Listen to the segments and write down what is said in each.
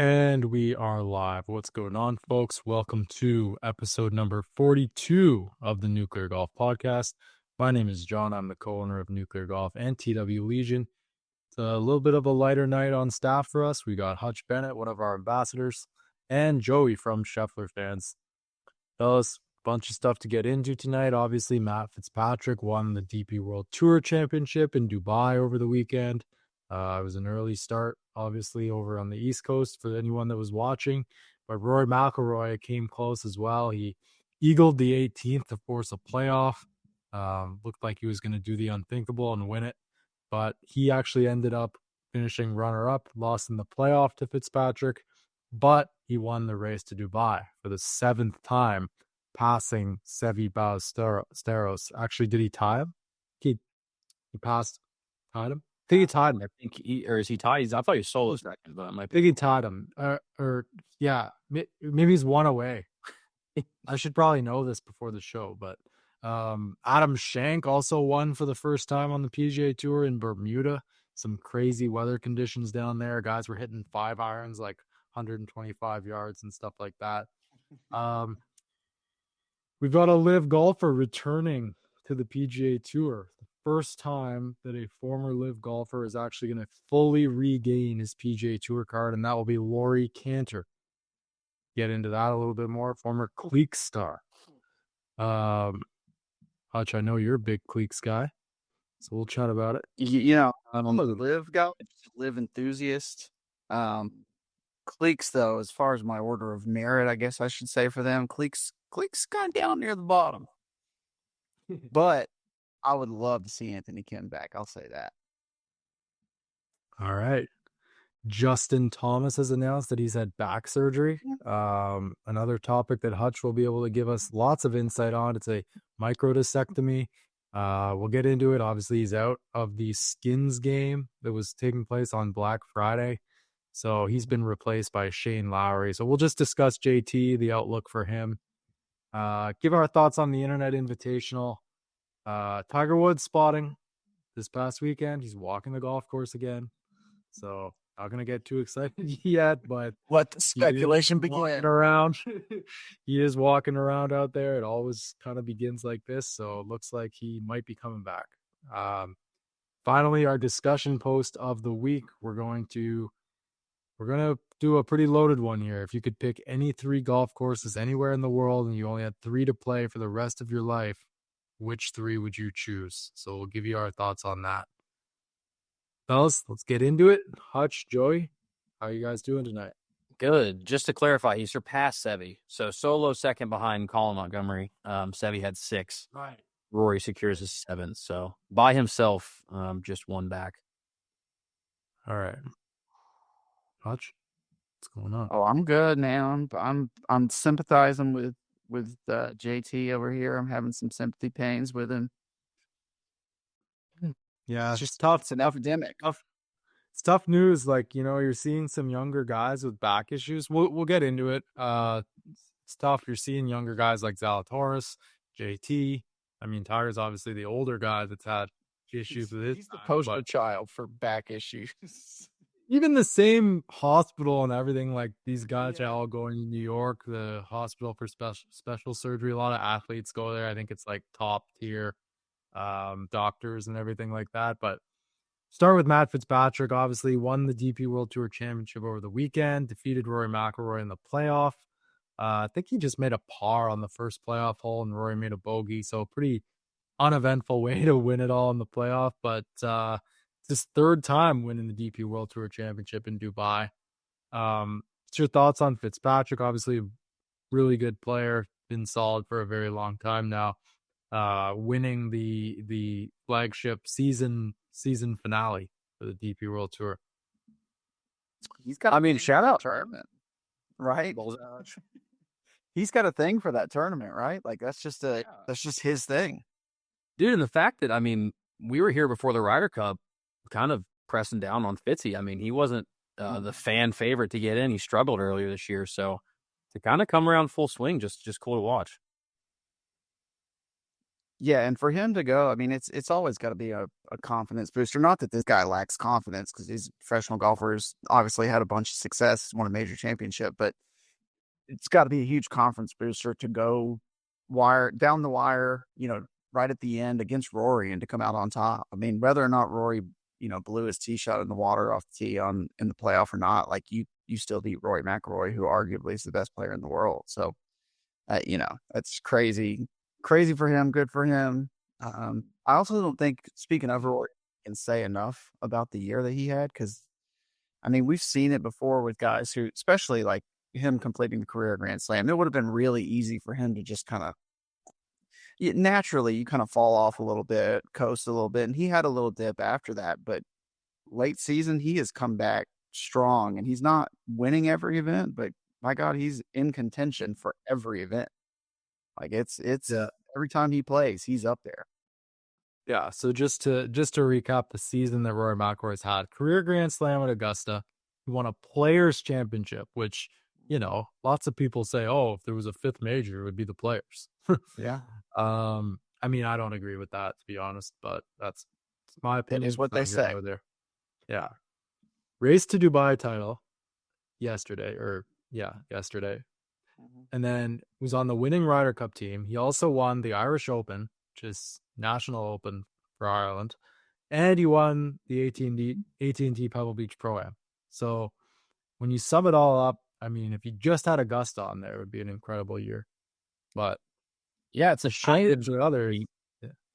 And we are live. What's going on, folks? Welcome to episode number 42 of the Nuclear Golf Podcast. My name is John. I'm the co-owner of Nuclear Golf and TW Legion. It's a little bit of a lighter night on staff for us. We got Hutch Bennett, one of our ambassadors, and Joey from Scheffler Fans. Fellas, bunch of stuff to get into tonight. Obviously, Matt Fitzpatrick won the DP World Tour Championship in Dubai over the weekend. It was an early start, obviously, over on the East Coast for anyone that was watching. But Rory McIlroy came close as well. He eagled the 18th to force a playoff. Looked like he was going to do the unthinkable and win it. But he actually ended up finishing runner-up, lost in the playoff to Fitzpatrick. But he won the race to Dubai for the 7th time, passing Seve Ballesteros. Actually, did he tie him? He tied him? I think he tied him. I think is he tied? I thought he was solo second, but I think he tied him. Maybe he's one away. I should probably know this before the show, but Adam Schenk also won for the first time on the PGA Tour in Bermuda. Some crazy weather conditions down there. Guys were hitting 5 irons like 125 yards and stuff like that. We've got a live golfer returning to the PGA Tour. The first time that a former live golfer is actually going to fully regain his PGA Tour card, and that will be Rory Cantor. Get into that a little bit more. Former Cleeks star. Hutch, I know you're a big Cleeks guy, so we'll chat about it. I'm a live guy, live enthusiast. Cleeks, though, as far as my order of merit, I guess I should say for them, Cleeks kind of down near the bottom. But I would love to see Anthony Kim back. I'll say that. All right. Justin Thomas has announced that he's had back surgery. Another topic that Hutch will be able to give us lots of insight on. It's a microdiscectomy. We'll get into it. Obviously, he's out of the Skins game that was taking place on Black Friday. So he's been replaced by Shane Lowry. So we'll just discuss JT, the outlook for him. Give our thoughts on the Internet Invitational. Tiger Woods spotting this past weekend. He's walking the golf course again. So not going to get too excited yet, but let the speculation begin. Around. He is walking around out there. It always kind of begins like this. So it looks like he might be coming back. Finally, our discussion post of the week. We're going to do a pretty loaded one here. If you could pick any 3 golf courses anywhere in the world and you only had 3 to play for the rest of your life, which 3 would you choose? So we'll give you our thoughts on that. Fellas, let's get into it. Hutch, Joey, how are you guys doing tonight? Good. Just to clarify, he surpassed Seve. So solo second behind Colin Montgomery. Seve had 6. Right. Rory secures his 7th. So by himself, just 1 back. All right. Hutch, what's going on? Oh, I'm good, man. I'm sympathizing with JT over here. I'm having some sympathy pains with him. Yeah, it's just tough. It's an epidemic. It's tough news. Like, you're seeing some younger guys with back issues. We'll get into it. It's tough. You're seeing younger guys like Zalatoris, JT. I mean, Tiger's obviously the older guy that's had issues with his. He's the poster child for back issues. Even the same hospital and everything, like these guys are all going to New York, the hospital for special surgery. A lot of athletes go there. I think it's like top tier doctors and everything like that. But start with Matt Fitzpatrick. Obviously won the DP World Tour Championship over the weekend, defeated Rory McIlroy in the playoff. I think he just made a par on the first playoff hole and Rory made a bogey. So pretty uneventful way to win it all in the playoff. But it's his 3rd time winning the DP World Tour Championship in Dubai. What's your thoughts on Fitzpatrick? Obviously a really good player, been solid for a very long time now. Winning the flagship season finale for the DP World Tour. He's got. Shout out tournament, right? He's got a thing for that tournament, right? Like that's just his thing, dude. And the fact that we were here before the Ryder Cup, kind of pressing down on Fitzy. He wasn't the fan favorite to get in. He struggled earlier this year, so to kind of come around full swing, just cool to watch. Yeah, and for him to go, I mean, it's always got to be a confidence booster. Not that this guy lacks confidence, because he's a professional golfer, has obviously had a bunch of success, won a major championship, but it's got to be a huge confidence booster to go down the wire, right at the end against Rory and to come out on top. I mean, whether or not Rory, blew his tee shot in the water off the tee in the playoff or not, like you still beat Rory McIlroy, who arguably is the best player in the world. So, that's crazy, crazy for him. Good for him. I also don't think, speaking of Rory, can say enough about the year that he had, because I mean, we've seen it before with guys who, especially like him completing the career Grand Slam. It would have been really easy for him to just kind of naturally you kind of fall off a little bit, coast a little bit, and he had a little dip after that. But late season, he has come back strong, and he's not winning every event, but my God, he's in contention for every event. Like it's Yeah. every time he plays, he's up there. Yeah, so just to recap the season that Rory McIlroy has had: career Grand Slam at Augusta, he won a Players Championship, which lots of people say, oh, if there was a fifth major, it would be the Players. Yeah, I mean, I don't agree with that, to be honest, but that's my that opinion. is what they Not gonna say. go there. Yeah, race to Dubai title yesterday, and then was on the winning Ryder Cup team. He also won the Irish Open, which is national open for Ireland, and he won the AT&T Pebble Beach Pro-Am. So when you sum it all up, I mean, if you just had Augusta on there, it would be an incredible year. But Yeah, it's a shame. the other,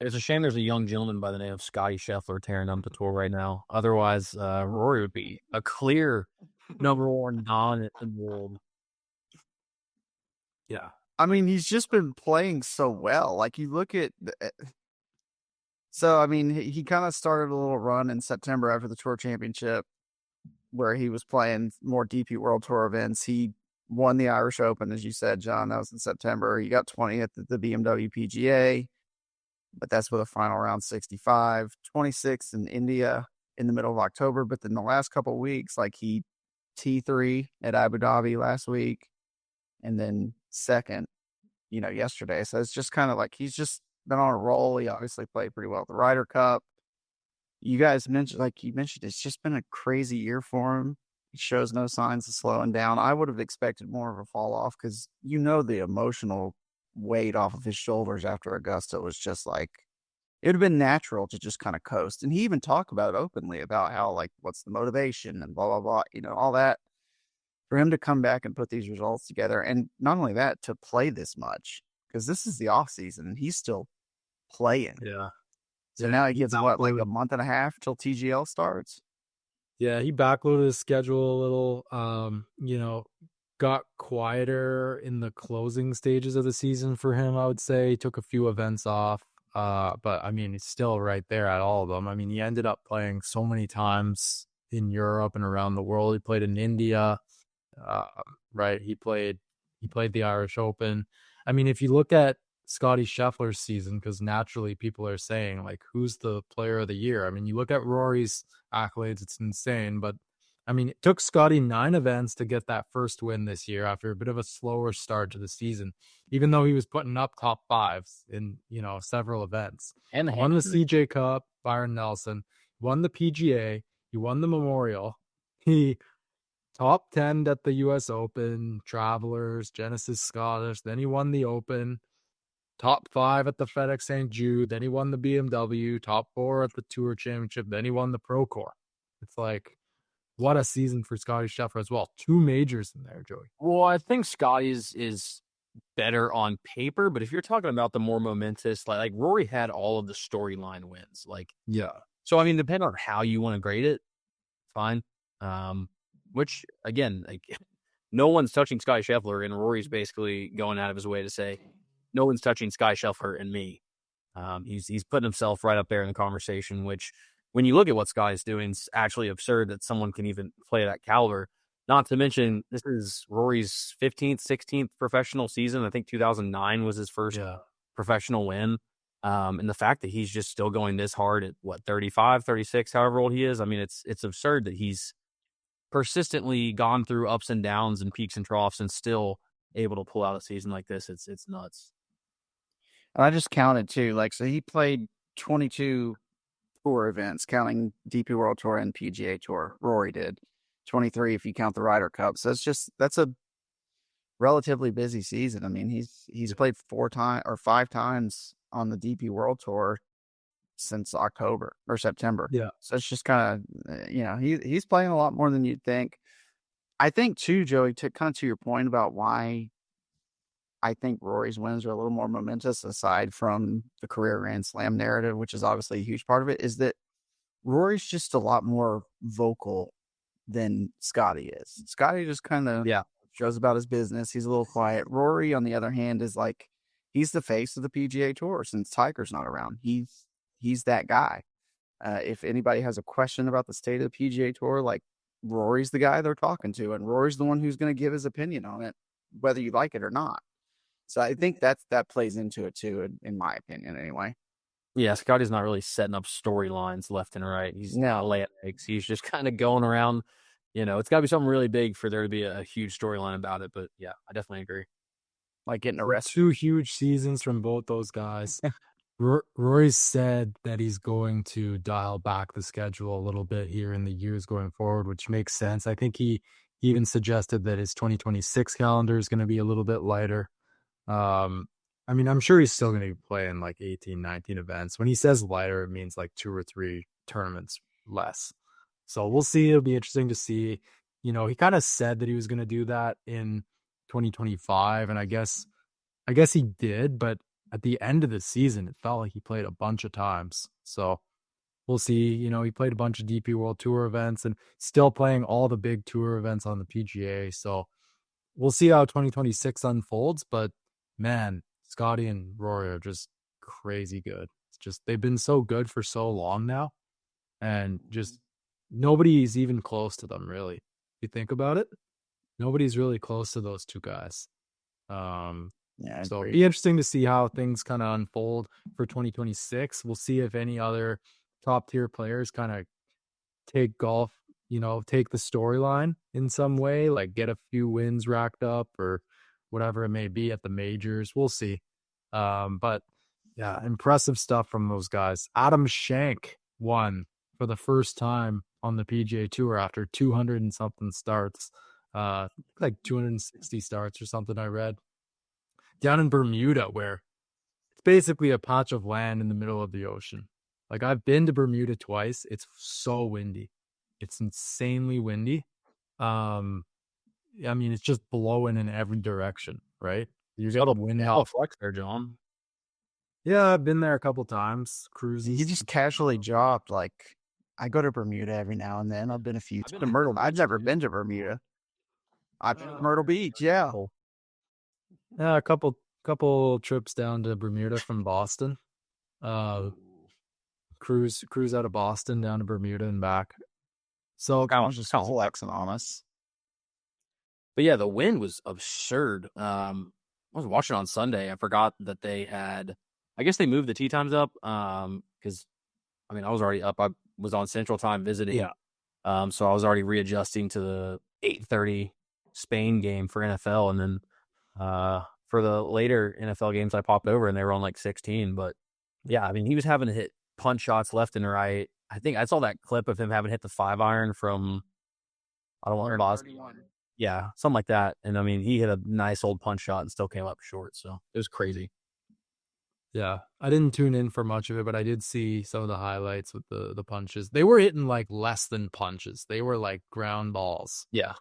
It's a shame there's a young gentleman by the name of Scotty Scheffler tearing up the tour right now. Otherwise, Rory would be a clear number one non in the world. yeah, I mean, he's just been playing so well. Like you look at so I mean, he kind of started a little run in September after the Tour Championship, where he was playing more DP World Tour events. He won the Irish Open, as you said, John. That was in September. He got 20th at the BMW PGA, but that's with a final round 65. 26th in India in the middle of October. But then the last couple of weeks, like he T3 at Abu Dhabi last week, and then second, yesterday. So it's just kind of like he's just been on a roll. He obviously played pretty well at the Ryder Cup. You guys mentioned, like you mentioned, it's just been a crazy year for him. He shows no signs of slowing down. I would have expected more of a fall off, because the emotional weight off of his shoulders after Augusta was just like, it would have been natural to just kind of coast. And he even talked about it openly, about how, like, what's the motivation and blah, blah, blah, all that. For him to come back and put these results together, and not only that, to play this much, because this is the off season and he's still playing. yeah. So Yeah, now he he gets what, like a backloaded. month and a half till TGL starts? Yeah, he backloaded his schedule a little. Got quieter in the closing stages of the season for him, I would say. He took a few events off. But I mean, he's still right there at all of them. I mean, he ended up playing so many times in Europe and around the world. He played in India. Uh, right. He played the Irish Open. I mean, if you look at Scotty Scheffler's season, because naturally people are saying, like, who's the player of the year? I mean, you look at Rory's accolades, it's insane. But I mean, it took Scotty 9 events to get that first win this year after a bit of a slower start to the season, even though he was putting up top fives in, several events. And the Won the Hamptons. CJ Cup, Byron Nelson, won the PGA, he won the Memorial. He top 10 at the US Open, Travelers, Genesis Scottish. Then he won the Open, top 5 at the FedEx St. Jude. Then he won the BMW, top 4 at the Tour Championship. Then he won the Pro Tour. It's like, what a season for Scotty Scheffler as well. 2 majors in there, Joey. Well, I think Scotty is better on paper, but if you're talking about the more momentous, like Rory had all of the storyline wins. Like, Yeah. so I mean, depending on how you want to grade it, fine. Which again, like, no one's touching Sky Scheffler, and Rory's basically going out of his way to say, no one's touching Sky Scheffler and me. He's putting himself right up there in the conversation, which, when you look at what Sky is doing, it's actually absurd that someone can even play that caliber. Not to mention, this is Rory's 15th, 16th professional season. I think 2009 was his first professional win. And the fact that he's just still going this hard at 35, 36, however old he is. I mean, it's absurd that he's persistently gone through ups and downs and peaks and troughs and still able to pull out a season like this. It's nuts. And I just counted too. Like, so he played 22 tour events, counting DP World Tour and PGA Tour. Rory did 23 if you count the Ryder Cup. So that's a relatively busy season. I mean, he's played 4 times or 5 times on the DP World Tour since October or September. Yeah. So it's just kind of, he's playing a lot more than you'd think. I think too, Joey, to your point about why I think Rory's wins are a little more momentous, aside from the career Grand Slam narrative, which is obviously a huge part of it, is that Rory's just a lot more vocal than Scotty is. Scotty just kind of shows about his business. He's a little quiet. Rory, on the other hand, is like, he's the face of the PGA Tour since Tiger's not around. He's that guy. If anybody has a question about the state of the PGA Tour, like, Rory's the guy they're talking to, and Rory's the one who's going to give his opinion on it, whether you like it or not. So I think that plays into it too, in my opinion, anyway. Yeah, Scotty's not really setting up storylines left and right. He's not laying eggs. He's just kind of going around. It's got to be something really big for there to be a huge storyline about it. But yeah, I definitely agree. Like getting arrested. 2 huge seasons from both those guys. Rory said that he's going to dial back the schedule a little bit here in the years going forward, which makes sense. I think he even suggested that his 2026 calendar is going to be a little bit lighter. I mean, I'm sure he's still going to be playing like 18, 19 events. When he says lighter, it means like 2 or 3 tournaments less. So we'll see. It'll be interesting to see. He kind of said that he was going to do that in 2025, and I guess he did, but at the end of the season, it felt like he played a bunch of times. So we'll see. He played a bunch of DP World Tour events and still playing all the big tour events on the PGA. So we'll see how 2026 unfolds. But man, Scotty and Rory are just crazy good. It's just, they've been so good for so long now. And just nobody's even close to them, really. If you think about it, nobody's really close to those two guys. So it'll be interesting to see how things kind of unfold for 2026. We'll see if any other top tier players kind of take golf, take the storyline in some way, like get a few wins racked up or whatever it may be at the majors. We'll see. But yeah, impressive stuff from those guys. Adam Schenk won for the first time on the PGA Tour after 200 and something starts, like 260 starts or something I read. Down in Bermuda, where it's basically a patch of land in the middle of the ocean. Like, I've been to Bermuda twice. It's so windy. It's insanely windy. I mean, it's just blowing in every direction, right? You got a wind out. Flex there, John. Yeah, I've been there a couple times. Cruises. He just casually dropped, like, I go to Bermuda every now and then. I've been a few times to Myrtle. I've never been to Bermuda. I've been to Myrtle Beach, yeah. Yeah, a couple trips down to Bermuda from Boston. Cruise out of Boston down to Bermuda and back. So I was just flexing on us. But yeah, the wind was absurd. I was watching on Sunday. I forgot that they had, I guess they moved the tee times up. Because I mean, I was already up. I was on Central Time visiting. Yeah. So I was already readjusting to the 8:30 Spain game for NFL, and then for the later NFL games, I popped over and they were on like 16. But yeah, I mean, he was having to hit punch shots left and right. I think I saw that clip of him having hit the 5-iron from, I don't want Boston. Yeah, something like that. And I mean, he hit a nice old punch shot and still came up short. So it was crazy. Yeah, I didn't tune in for much of it, but I did see some of the highlights with the punches. They were hitting like less than punches. They were like ground balls. Yeah,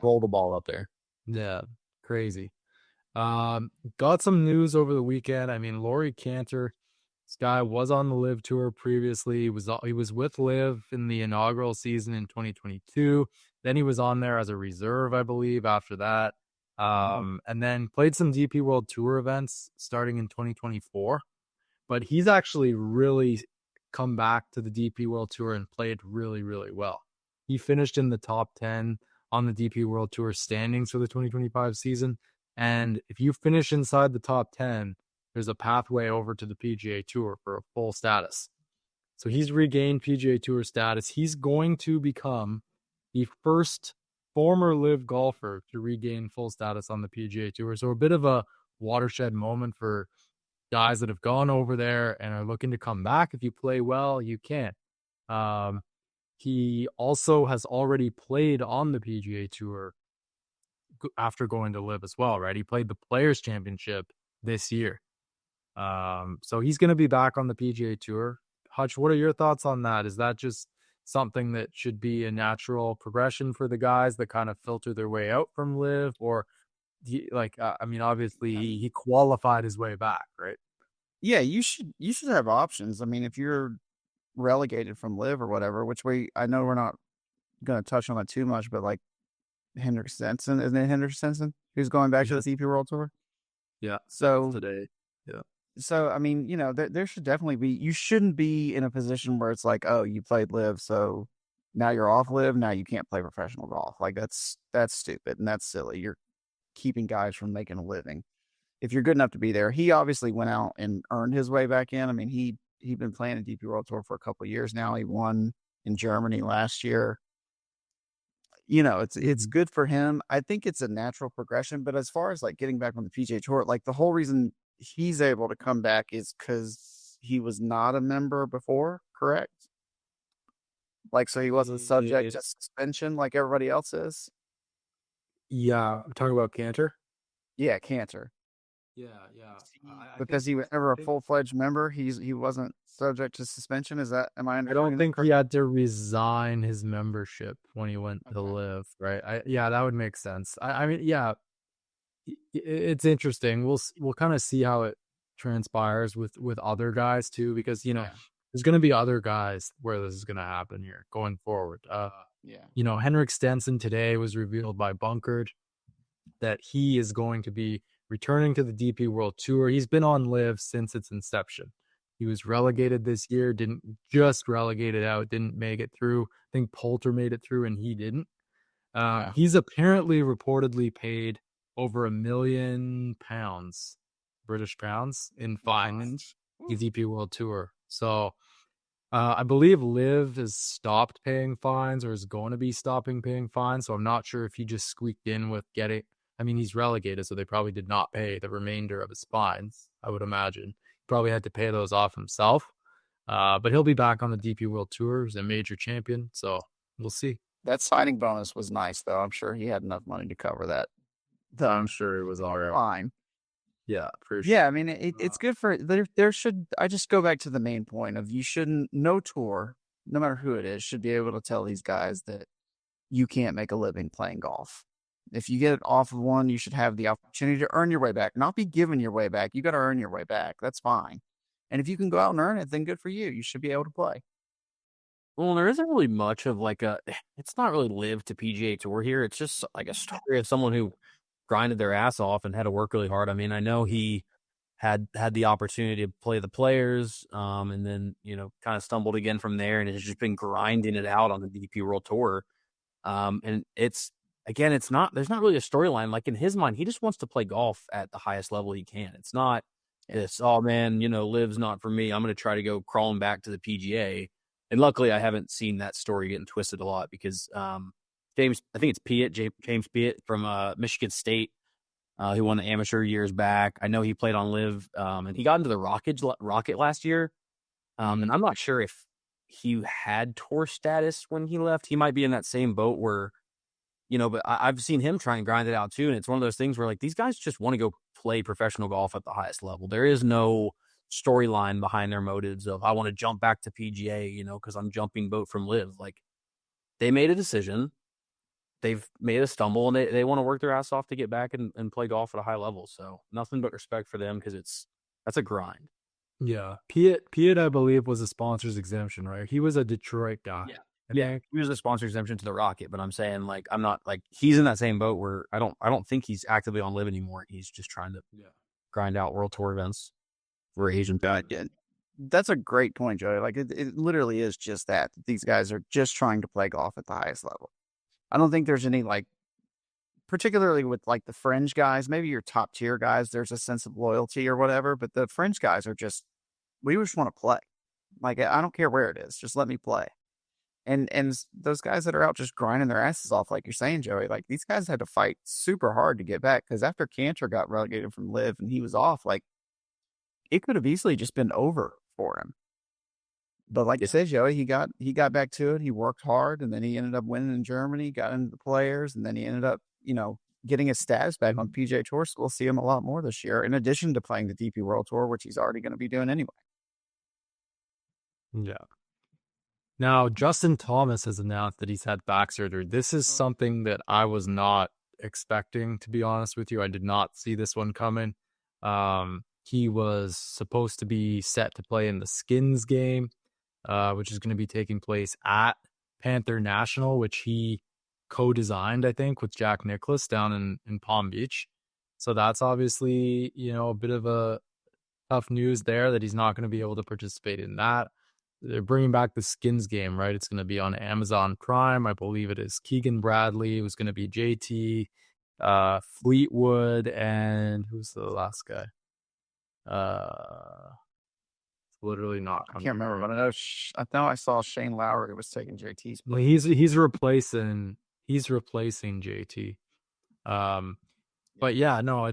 roll the ball up there. Yeah, crazy. Got some news over the weekend. I mean, Laurie Cantor, this guy was on the Live Tour previously. He was with Live in the inaugural season in 2022. Then he was on there as a reserve, I believe, after that. And then played some DP World Tour events starting in 2024. But he's actually really come back to the DP World Tour and played really, really well. He finished in the top 10 on the DP World Tour standings for the 2025 season. And if you finish inside the top 10, there's a pathway over to the PGA Tour for a full status. So he's regained PGA Tour status. He's going to become the first former Live golfer to regain full status on the PGA Tour. So a bit of a watershed moment for guys that have gone over there and are looking to come back. If you play well, you can. He also has already played on the PGA Tour after going to live as well, right? He played the Players Championship this year. So he's going to be back on the PGA Tour. Hutch, what are your thoughts on that? Is that just something that should be a natural progression for the guys that kind of filter their way out from live? Or, I mean, obviously he qualified his way back, right? Yeah, you should have options. I mean, if you're relegated from live or whatever, which I know we're not going to touch on that too much, but like Henrik Stenson, isn't it Henrik Stenson who's going back to the CP World Tour? Yeah. So Today. Yeah. So, I mean, there should definitely be, you shouldn't be in a position where it's like, oh, you played live, so now you're off live, now you can't play professional golf. Like that's stupid and that's silly. You're keeping guys from making a living. If you're good enough to be there, he obviously went out and earned his way back in. I mean, he'd been playing the DP World Tour for a couple of years now. He won in Germany last year. It's good for him. I think it's a natural progression, but as far as like getting back on the PGA Tour, like the whole reason he's able to come back is because he was not a member before, correct? Like, so he wasn't subject to suspension like everybody else is? Yeah. I'm talking about Cantor. Yeah, Cantor. Yeah. Because he was never a full-fledged member, he wasn't subject to suspension. Am I I understanding don't that think correct? he had to resign his membership when he went to live, right? Yeah, that would make sense. I mean, yeah, it's interesting. We'll kind of see how it transpires with other guys too, because there's going to be other guys where this is going to happen here going forward. Henrik Stenson today was revealed by Bunkered that he is going to be returning to the DP World Tour. He's been on live since its inception. He was relegated this year, didn't just relegated out, didn't make it through. I think Poulter made it through and he didn't. He's apparently reportedly paid over £1 million, British pounds, in fines. The DP World Tour. So I believe Liv has stopped paying fines or is going to be stopping paying fines. So I'm not sure if he just squeaked in with getting. I mean, he's relegated, so they probably did not pay the remainder of his fines, I would imagine. He probably had to pay those off himself. But he'll be back on the DP World Tour. He's a major champion, so we'll see. That signing bonus was nice, though. I'm sure he had enough money to cover that. I'm sure it was all right. Fine. Yeah, for sure. Yeah, I mean, it's good for there should. I just go back to the main point of no tour, no matter who it is, should be able to tell these guys that you can't make a living playing golf. If you get off of one, you should have the opportunity to earn your way back, not be given your way back. You got to earn your way back. That's fine. And if you can go out and earn it, then good for you. You should be able to play. Well, there isn't really much of it's not really live to PGA Tour here. It's just like a story of someone who grinded their ass off and had to work really hard. I mean, I know he had the opportunity to play the Players, and then kind of stumbled again from there, and has just been grinding it out on the DP World Tour. And there's not really a storyline. Like in his mind, he just wants to play golf at the highest level he can. It's not this, oh man, live's not for me. I'm going to try to go crawling back to the PGA. And luckily, I haven't seen that story getting twisted a lot because I think it's James Piet from Michigan State, who won the amateur years back. I know he played on live, and he got into the Rocket last year. And I'm not sure if he had tour status when he left. He might be in that same boat where, but I've seen him try and grind it out too. And it's one of those things where like these guys just want to go play professional golf at the highest level. There is no storyline behind their motives of I want to jump back to PGA, because I'm jumping boat from live. Like they made a decision. They've made a stumble and they want to work their ass off to get back and play golf at a high level. So nothing but respect for them because that's a grind. Yeah. Piet, I believe, was a sponsor's exemption, right? He was a Detroit guy. Yeah. He was a sponsor exemption to the Rocket, but I'm saying like I'm not like he's in that same boat where I don't think he's actively on live anymore. He's just trying to grind out World Tour events for Asian. That's a great point, Joey. Like it literally is just that. These guys are just trying to play golf at the highest level. I don't think there's any like, particularly with like the fringe guys, maybe your top tier guys, there's a sense of loyalty or whatever, but the fringe guys are just, we just want to play. Like, I don't care where it is. Just let me play. And those guys that are out just grinding their asses off, like you're saying, Joey, like these guys had to fight super hard to get back. Cause after Cantor got relegated from live and he was off, like it could have easily just been over for him. But like you said, Joey, he got back to it. He worked hard, and then he ended up winning in Germany, got into the players, and then he ended up, getting his status back on PGA Tour. So we'll see him a lot more this year, in addition to playing the DP World Tour, which he's already going to be doing anyway. Yeah. Now, Justin Thomas has announced that he's had back surgery. This is something that I was not expecting, to be honest with you. I did not see this one coming. He was supposed to be set to play in the Skins game, which is going to be taking place at Panther National, which he co-designed, I think, with Jack Nicklaus down in Palm Beach. So that's obviously, a bit of a tough news there that he's not going to be able to participate in that. They're bringing back the Skins game, right? It's going to be on Amazon Prime. I believe it is Keegan Bradley. It was going to be JT, Fleetwood, and who's the last guy? Literally not. I can't remember, but I know I saw Shane Lowry was taking JT's place. He's replacing JT. But yeah, no,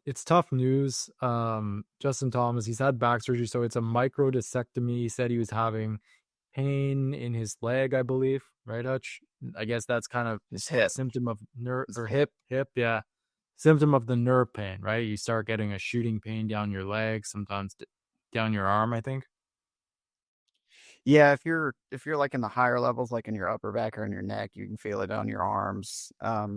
it's tough news. Justin Thomas, he's had back surgery, so it's a microdiscectomy. He said he was having pain in his leg, I believe, right, Hutch? I guess that's kind of his hip. Symptom of nerve or hip, yeah. Symptom of the nerve pain, right? You start getting a shooting pain down your leg, sometimes down your arm, I think. Yeah, if you're like in the higher levels, like in your upper back or in your neck, you can feel it on your arms.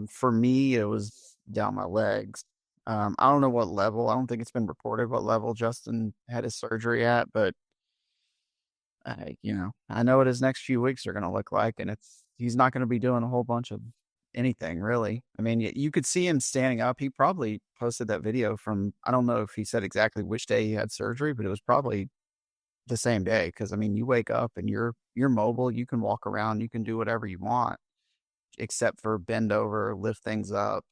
For me, it was down my legs. I don't know what level. I don't think it's been reported what level Justin had his surgery at, but I know what his next few weeks are going to look like, and he's not going to be doing a whole bunch of anything really. I mean, you could see him standing up. He probably posted that video from, I don't know if he said exactly which day he had surgery, but it was probably the same day. Cause I mean, you wake up and you're mobile, you can walk around, you can do whatever you want, except for bend over, lift things up,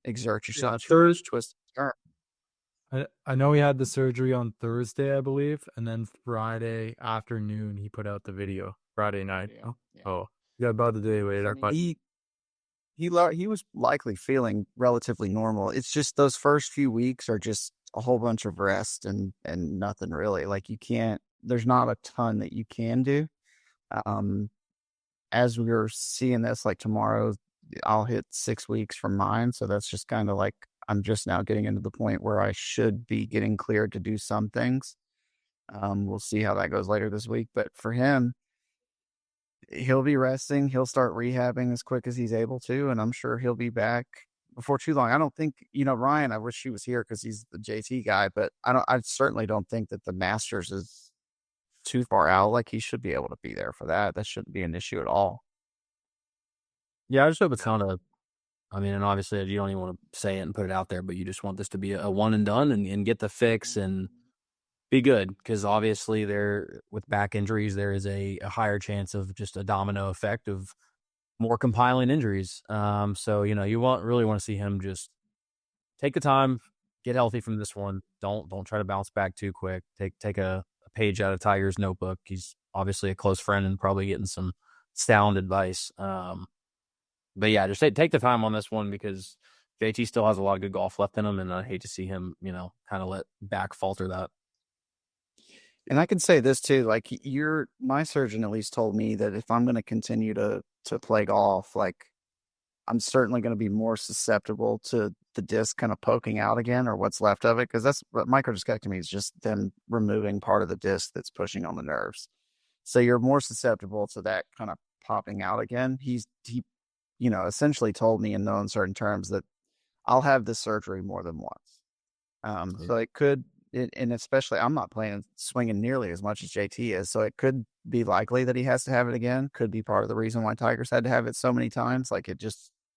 exert yourself, twist, turn. I know he had the surgery on Thursday, I believe, and then Friday afternoon he put out the video. Friday night. Yeah. Oh, yeah, about the day later. But he was likely feeling relatively normal. It's just those first few weeks are just a whole bunch of rest and nothing really. Like there's not a ton that you can do. As we were seeing this, like tomorrow, I'll hit 6 weeks from mine. So that's just kind of like, I'm just now getting into the point where I should be getting cleared to do some things. We'll see how that goes later this week. But for him, he'll be resting. He'll start rehabbing as quick as he's able to, and I'm sure he'll be back before too long. I don't think, Ryan, I wish he was here because he's the JT guy, but I certainly don't think that the Masters is too far out. Like, he should be able to be there for that. That shouldn't be an issue at all. Yeah, I just hope it's kind of, and obviously you don't even want to say it and put it out there, but you just want this to be a one and done and get the fix and be good, because obviously with back injuries, there is a higher chance of just a domino effect of more compiling injuries. So, you really want to see him just take the time, get healthy from this one. Don't try to bounce back too quick. Take a page out of Tiger's notebook. He's obviously a close friend and probably getting some sound advice. But yeah, just take the time on this one, because JT still has a lot of good golf left in him, and I hate to see him, kind of let back falter that. And I can say this too, like my surgeon at least told me that if I'm going to continue to play golf, like I'm certainly going to be more susceptible to the disc kind of poking out again, or what's left of it. Cause that's what microdiscectomy is, just them removing part of the disc that's pushing on the nerves. So you're more susceptible to that kind of popping out again. He essentially told me in no uncertain terms that I'll have this surgery more than once. So it could, and especially I'm not swinging nearly as much as JT is, so it could be likely that he has to have it again. Could be part of the reason why Tiger's had to have it so many times. Like it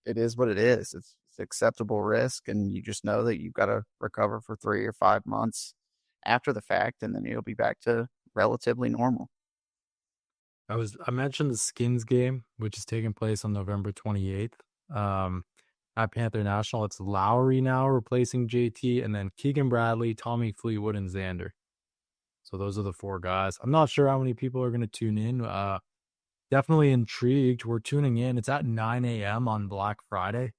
is what it is. It's acceptable risk, and you just know that you've got to recover for 3 or 5 months after the fact, and then you'll be back to relatively normal. I mentioned the Skins game, which is taking place on November 28th. At Panther National. It's Lowry now replacing JT, and then Keegan Bradley, Tommy Fleetwood, and Xander. So those are the 4 guys. I'm not sure how many people are going to tune in. Definitely intrigued. We're tuning in. It's at 9 a.m. on Black Friday.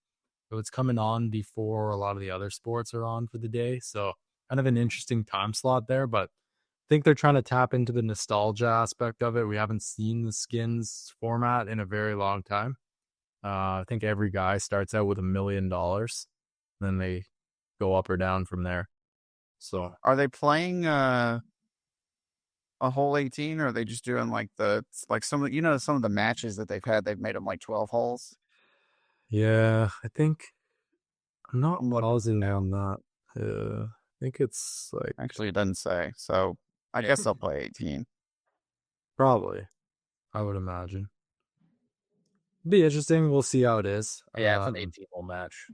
So it's coming on before a lot of the other sports are on for the day. So kind of an interesting time slot there, but I think they're trying to tap into the nostalgia aspect of it. We haven't seen the skins format in a very long time. I think every guy starts out with $1 million, then they go up or down from there. So Are they playing a hole 18, or are they just doing like some of some of the matches that they've had? They've made them like 12 holes. yeah, I think I'm not I'm looking positive now. on that. I think it's like Actually, it doesn't say. So I guess they'll play 18. probably, I would imagine. Be interesting. We'll see how it is. Yeah, it's an 18-hole match.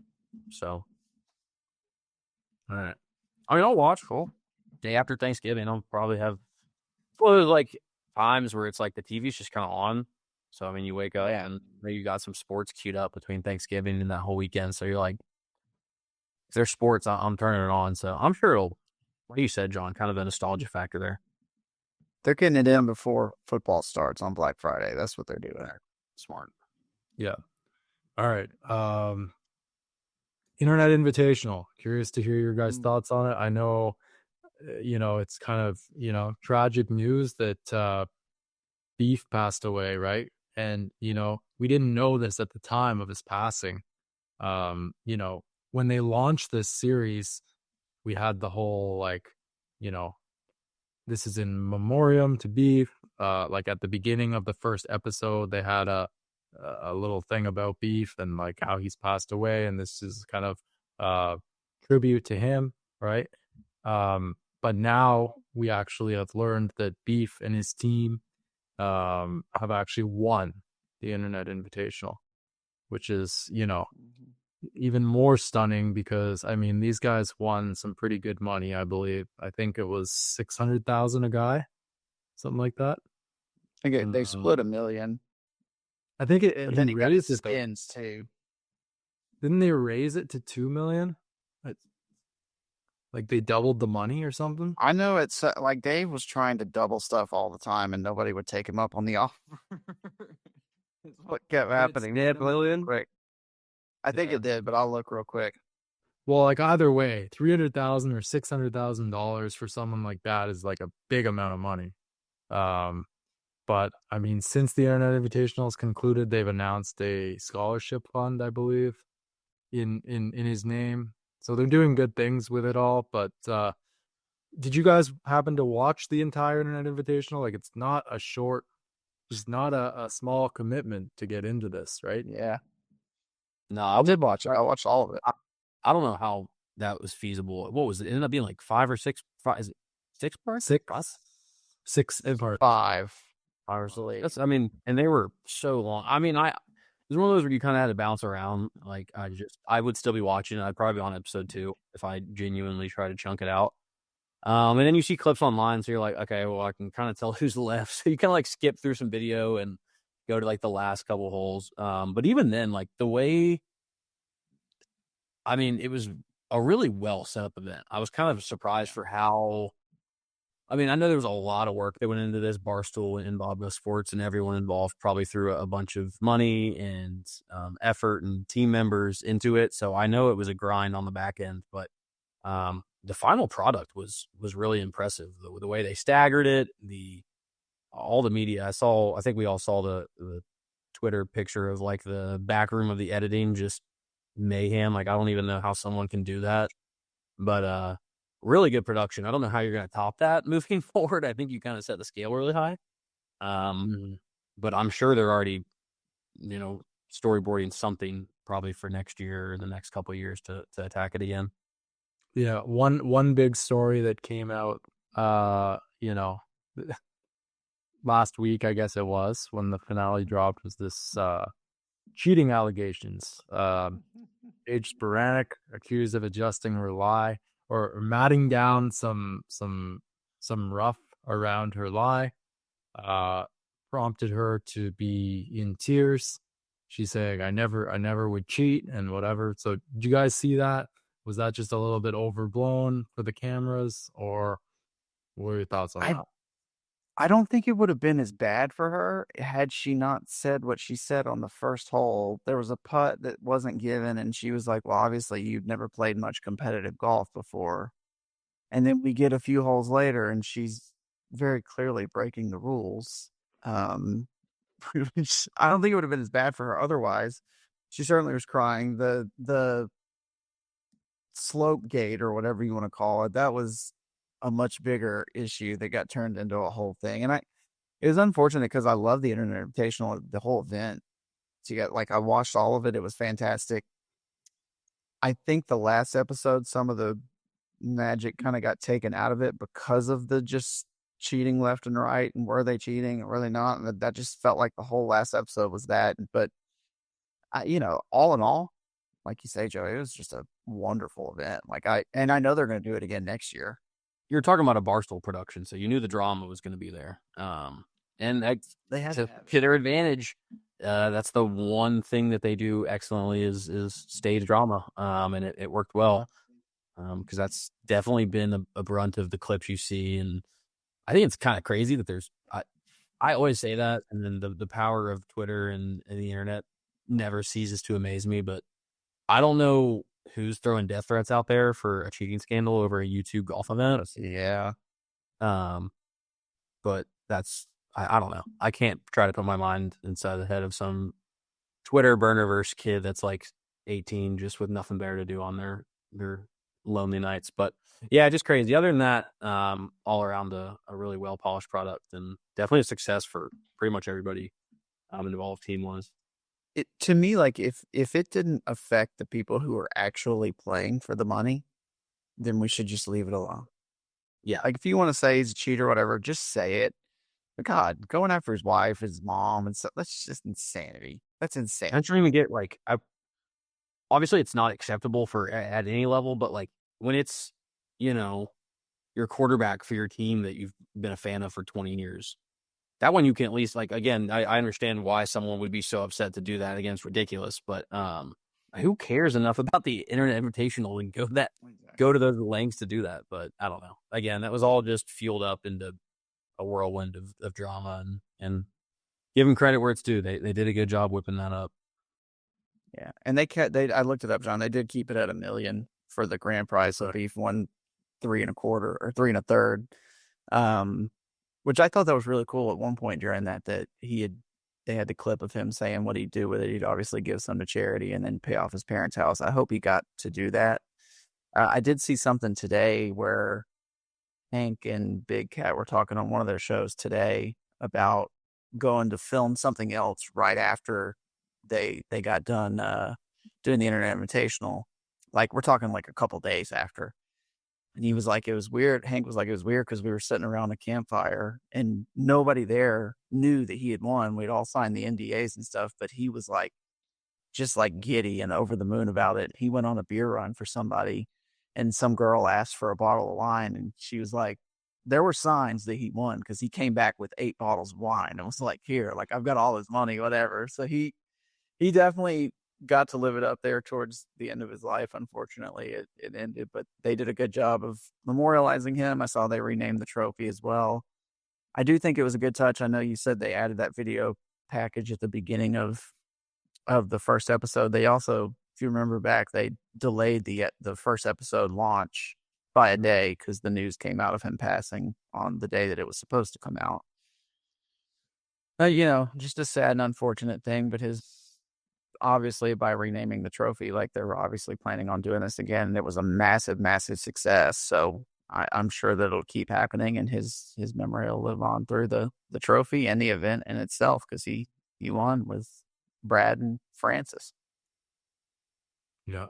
So, all right. I mean, I'll watch. Cool. Day after Thanksgiving, I'll probably have. Well, there's like times where it's like the TV's just kind of on. So, I mean, you wake up and maybe you got some sports queued up between Thanksgiving and that whole weekend. So you're like, if there's sports, I'm turning it on. So I'm sure it'll, what you said, John, kind of a nostalgia factor there. They're getting it in before football starts on Black Friday. That's what they're doing. Smart. Yeah. All right. Internet Invitational. Curious to hear your guys' thoughts on it. I know, it's kind of, tragic news that Beef passed away, right? And, we didn't know this at the time of his passing. When they launched this series, we had the whole, like, this is in memoriam to Beef. Like at the beginning of the first episode, they had a little thing about Beef and like how he's passed away, and this is kind of tribute to him, right? But now we actually have learned that Beef and his team have actually won the Internet Invitational, which is, even more stunning because I mean these guys won some pretty good money. I believe I think it was 600,000 a guy, something like that. I think they split $1 million. I think But then he got his skins too. Didn't they raise it to 2 million? Like they doubled the money or something? I know it's like Dave was trying to double stuff all the time and nobody would take him up on the offer. What kept happening? $1 million? Quick. I think it did, but I'll look real quick. Well, like either way, $300,000 or $600,000 for someone like that is like a big amount of money. But I mean, since the Internet Invitational is concluded, they've announced a scholarship fund, I believe, in his name. So they're doing good things with it all. But did you guys happen to watch the entire Internet Invitational? Like, it's not a small commitment to get into this, right? Yeah. No, I did watch it. I watched all of it. I don't know how that was feasible. What was it? It ended up being like 5 or 6. Is it 6 parts? 6 parts. 6 parts. 5. I mean, and they were so long. I mean, it was one of those where you kind of had to bounce around. Like I would still be watching. I'd probably be on episode 2 if I genuinely try to chunk it out. And then you see clips online, so you're like, okay, well, I can kind of tell who's left. So you kind of like skip through some video and go to like the last couple holes. But even then, like the way, I mean, it was a really well set up event. I was kind of surprised for how. I mean, I know there was a lot of work that went into this. Barstool and Bob Sports and everyone involved probably threw a bunch of money and effort and team members into it. So I know it was a grind on the back end, but the final product was really impressive. The way they staggered it, all the media. I think we all saw the Twitter picture of like the back room of the editing, just mayhem. Like I don't even know how someone can do that, but really good production. I don't know how you're going to top that moving forward. I think you kind of set the scale really high. But I'm sure they're already, storyboarding something probably for next year or the next couple of years to attack it again. Yeah, one big story that came out, last week, I guess it was, when the finale dropped, was this cheating allegations. Paige Spiranek accused of adjusting her lie or matting down some rough around her lie, prompted her to be in tears. She's saying, I never would cheat and whatever. So did you guys see that? Was that just a little bit overblown for the cameras, or what are your thoughts on that? I don't think it would have been as bad for her had she not said what she said on the first hole. There was a putt that wasn't given, and she was like, well, obviously you've never played much competitive golf before. And then we get a few holes later, and she's very clearly breaking the rules. Which I don't think it would have been as bad for her otherwise. She certainly was crying. The slope gate or whatever you want to call it, that was a much bigger issue that got turned into a whole thing. And it was unfortunate because I love the Internet Invitational, the whole event. So you got like I watched all of it. It was fantastic. I think the last episode, some of the magic kind of got taken out of it because of the just cheating left and right, and were they cheating or were they not? And that just felt like the whole last episode was that. But all in all, like you say, Joe, it was just a wonderful event. I know they're going to do it again next year. You're talking about a Barstool production, so you knew the drama was going to be there. And They had to their advantage, that's the one thing that they do excellently is stage drama. And it worked well. Because that's definitely been a brunt of the clips you see, and I think it's kind of crazy that I always say that, and then the power of Twitter and the internet never ceases to amaze me. But I don't know who's throwing death threats out there for a cheating scandal over a YouTube golf event. Yeah. But that's I don't know. I can't try to put my mind inside the head of some Twitter burnerverse kid that's like 18 just with nothing better to do on their lonely nights. But yeah, just crazy. Other than that, all around a really well polished product, and definitely a success for pretty much everybody involved team wise. It to me, like if it didn't affect the people who are actually playing for the money, then we should just leave it alone. Yeah. Like if you want to say he's a cheater or whatever, just say it. But God, going after his wife, his mom, and stuff, that's just insanity. That's insane. I don't even get obviously it's not acceptable for at any level, but like when it's, your quarterback for your team that you've been a fan of for 20 years, that one you can at least again, I understand why someone would be so upset to do that. Again, it's ridiculous, but who cares enough about the Internet Invitational and go to those lengths to do that? But I don't know. Again, that was all just fueled up into a whirlwind of drama, and give them credit where it's due. They did a good job whipping that up. Yeah, and I looked it up, John. They did keep it at $1 million for the grand prize. So Beef won 3.25 or 3 1/3, which I thought that was really cool. At one point during that they had the clip of him saying what he'd do with it. He'd obviously give some to charity and then pay off his parents' house. I hope he got to do that. I did see something today where Hank and Big Cat were talking on one of their shows today about going to film something else right after they got done doing the Internet Invitational. Like we're talking like a couple days after. And he was like, it was weird. Hank was like, it was weird because we were sitting around a campfire and nobody there knew that he had won. We'd all signed the NDAs and stuff, but he was like, just like giddy and over the moon about it. He went on a beer run for somebody, and some girl asked for a bottle of wine, and she was like, there were signs that he won because he came back with 8 bottles of wine and was like, here, like I've got all his money, whatever. So he definitely got to live it up there towards the end of his life. Unfortunately, it ended, but they did a good job of memorializing him. I saw they renamed the trophy as well. I do think it was a good touch. I know you said they added that video package at the beginning of the first episode. They also, if you remember back, they delayed the first episode launch by a day because the news came out of him passing on the day that it was supposed to come out. Just a sad and unfortunate thing, but obviously by renaming the trophy, like they were obviously planning on doing this again. And it was a massive, massive success. So I'm sure that it'll keep happening, and his memory will live on through the trophy and the event in itself because he won with Brad and Francis. Yeah.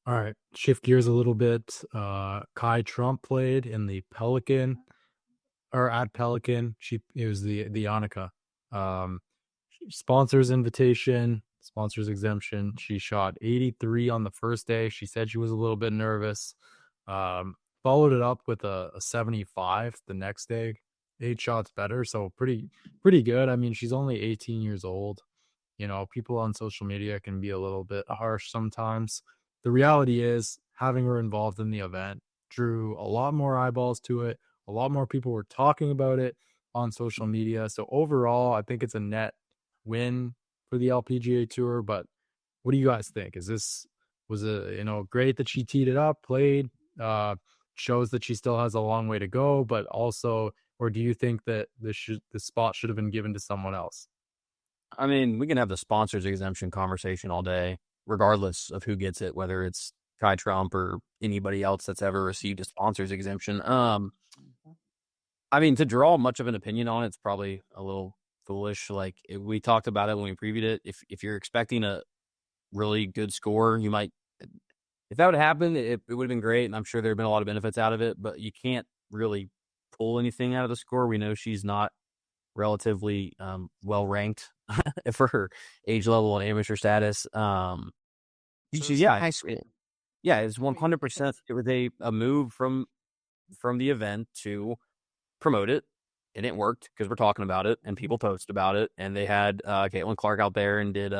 All right. Shift gears a little bit. Kai Trump played in the Pelican or at Pelican. It was the Annika. Sponsors invitation, sponsors exemption. She shot 83 on the first day. She said she was a little bit nervous. Followed it up with a 75 the next day. 8 shots better. So pretty good. I mean, she's only 18 years old. People on social media can be a little bit harsh sometimes. The reality is having her involved in the event drew a lot more eyeballs to it. A lot more people were talking about it on social media. So overall, I think it's a net win for the LPGA Tour. But what do you guys think? Was it great that she teed it up, played? shows that she still has a long way to go, but also, or do you think that the spot should have been given to someone else? I mean, we can have the sponsors exemption conversation all day, regardless of who gets it, whether it's Kai Trump or anybody else that's ever received a sponsors exemption. I mean, to draw much of an opinion on it's probably a little foolish. Like we talked about it when we previewed it. If you're expecting a really good score, you might. If that would happen, it would have been great, and I'm sure there have been a lot of benefits out of it. But you can't really pull anything out of the score. We know she's not relatively well ranked for her age level and amateur status. So Yeah, high school. Yeah, it's 100%. It was a move from the event to promote it, and it worked because we're talking about it and people posted about it, and they had Caitlin Clark out there and did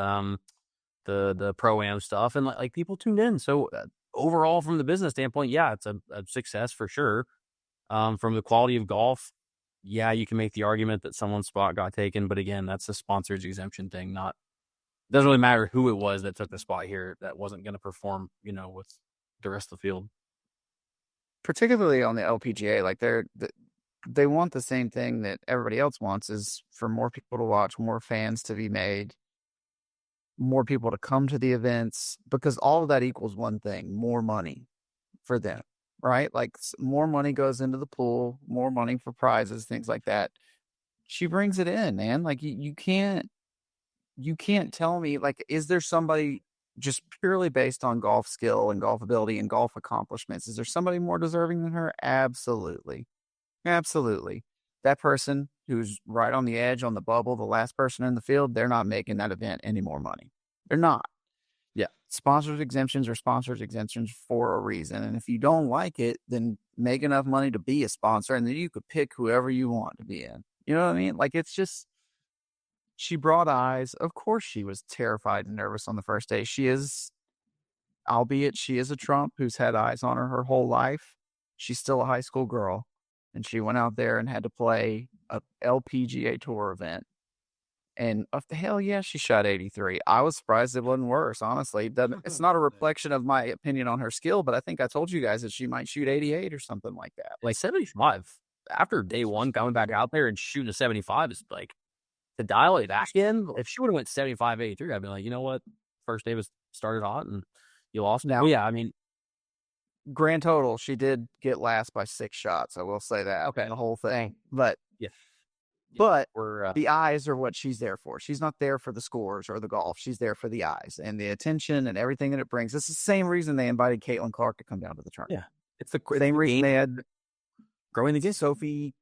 the pro-am stuff, and like people tuned in. So overall, from the business standpoint, yeah, it's a success for sure. From the quality of golf, yeah, you can make the argument that someone's spot got taken, but again, that's a sponsors exemption thing. Not doesn't really matter who it was that took the spot here. That wasn't going to perform, with the rest of the field. Particularly on the LPGA, like they want the same thing that everybody else wants, is for more people to watch, more fans to be made, more people to come to the events, because all of that equals one thing: more money for them, right? Like more money goes into the pool, more money for prizes, things like that. She brings it in, man. Like you can't tell me, like, is there somebody just purely based on golf skill and golf ability and golf accomplishments? Is there somebody more deserving than her? Absolutely. Absolutely. That person who's right on the edge, on the bubble, the last person in the field, they're not making that event any more money. They're not. Yeah. Sponsors exemptions are sponsors exemptions for a reason. And if you don't like it, then make enough money to be a sponsor, and then you could pick whoever you want to be in. You know what I mean? Like, it's just, she brought eyes. Of course she was terrified and nervous on the first day. She is, albeit she is a Trump who's had eyes on her whole life, she's still a high school girl. And she went out there and had to play a LPGA Tour event. And hell yeah, she shot 83. I was surprised it wasn't worse, honestly. It's not a reflection of my opinion on her skill, but I think I told you guys that she might shoot 88 or something like that. Like 75 after day one, coming back out there and shooting a 75 is like, to dial it back in. If she would have went 75, 83, I'd be like, you know what? First day was started hot and you lost. Now, well, yeah, I mean, grand total, she did get last by 6 shots. I will say that. Okay. The whole thing. But yeah. But we're the eyes are what she's there for. She's not there for the scores or the golf. She's there for the eyes and the attention and everything that it brings. It's the same reason they invited Caitlin Clark to come down to the tournament. Yeah. It's the same reason they had growing the game. Sophie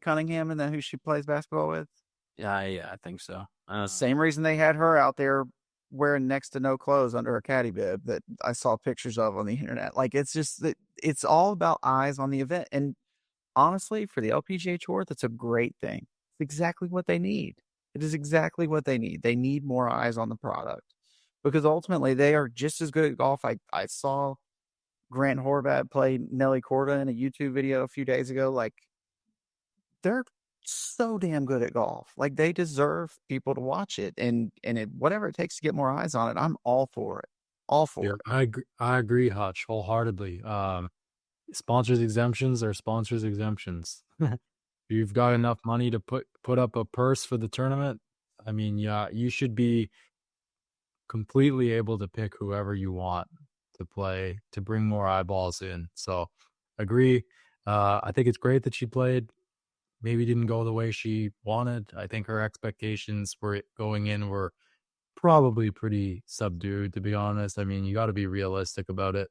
Cunningham, and then who she plays basketball with. Yeah, I think so. Same reason they had her out there wearing next to no clothes under a caddy bib that I saw pictures of on the internet. Like, it's just that it's all about eyes on the event. And honestly, for the LPGA Tour, that's a great thing. It's exactly what they need. It is exactly what they need. They need more eyes on the product, because ultimately they are just as good at golf. I saw Grant Horvat play Nelly Korda in a YouTube video a few days ago. Like, they're so damn good at golf. Like, they deserve people to watch it, and whatever it takes to get more eyes on it, I'm all for it. All for it. I agree, Hutch, wholeheartedly. Sponsors exemptions are sponsors exemptions. If you've got enough money to put up a purse for the tournament, I mean, yeah, you should be completely able to pick whoever you want to play to bring more eyeballs in. So, agree. I think it's great that she played. Maybe didn't go the way she wanted. I think her expectations were going in were probably pretty subdued, to be honest. I mean, you got to be realistic about it.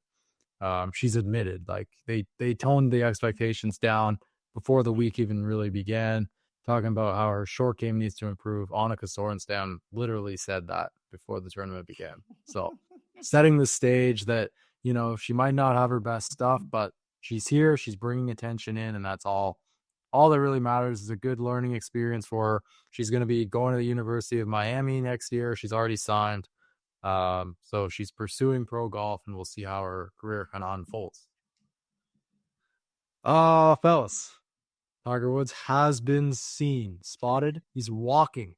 She's admitted, like, they toned the expectations down before the week even really began, talking about how her short game needs to improve. Annika Sorenstam literally said that before the tournament began. So setting the stage that, she might not have her best stuff, but she's here, she's bringing attention in, and that's all that really matters. Is a good learning experience for her. She's going to be going to the University of Miami next year. She's already signed. So she's pursuing pro golf, and we'll see how her career kind of unfolds. Oh, fellas, Tiger Woods has been spotted. He's walking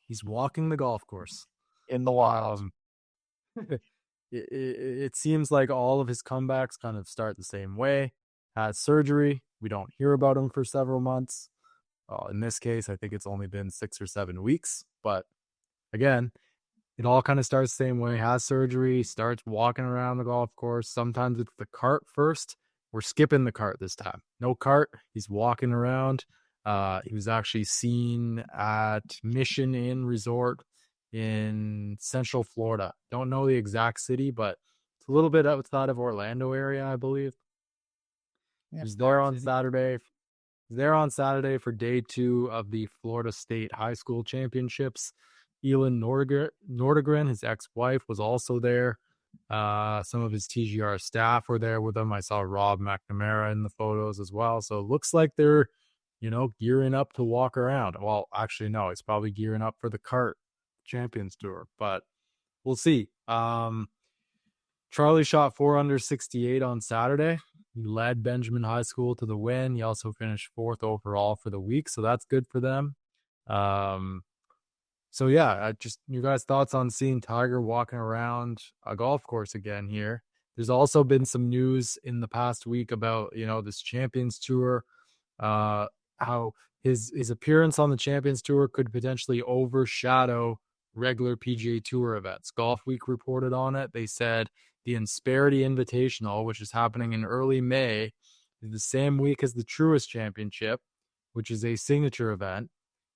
the golf course In the wild. It seems like all of his comebacks kind of start the same way. had surgery. We don't hear about him for several months. In this case, I think it's only been 6 or 7 weeks. But again, it all kind of starts the same way. Has surgery, starts walking around the golf course. Sometimes it's the cart first. We're skipping the cart this time. No cart. He's walking around. He was actually seen at Mission Inn Resort in Central Florida. Don't know the exact city, but it's a little bit outside of Orlando area, I believe. Yeah, He's there on Saturday. He's there on Saturday for day 2 of the Florida State High School Championships. Elin Nordegren, his ex-wife, was also there. Some of his TGR staff were there with him. I saw Rob McNamara in the photos as well. So it looks like they're, gearing up to walk around. Well, actually, no, it's probably gearing up for the kart Champions Tour, but we'll see. Charlie shot 4 under 68 on Saturday. He led Benjamin High School to the win. He also finished 4th overall for the week, so that's good for them. So yeah, your guys' thoughts on seeing Tiger walking around a golf course again here. There's also been some news in the past week about, this Champions Tour, how his appearance on the Champions Tour could potentially overshadow regular PGA Tour events. Golf Week reported on it. They said the Insperity Invitational, which is happening in early May, is the same week as the Truist Championship, which is a signature event.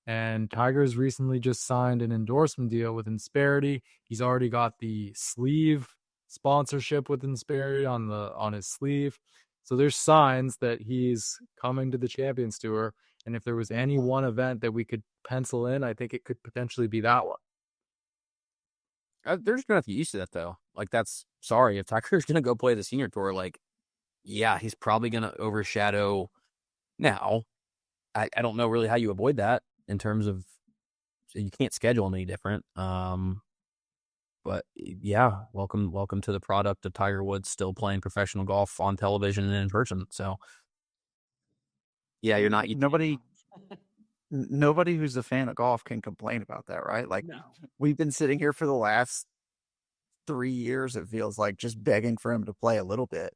And Tiger's recently just signed an endorsement deal with Insperity. He's already got the sleeve sponsorship with Insperity on his sleeve. So there's signs that he's coming to the Champions Tour. And if there was any one event that we could pencil in, I think it could potentially be that one. They're just gonna have to get used to that though. Like if Tiger's gonna go play the senior tour, yeah, he's probably gonna overshadow. Now, I don't know really how you avoid that in terms of you can't schedule any different. But yeah, welcome to the product of Tiger Woods still playing professional golf on television and in person. So yeah, you're not nobody who's a fan of golf can complain about that, right? Like, we've been sitting here for the last 3 years, it feels like, just begging for him to play a little bit.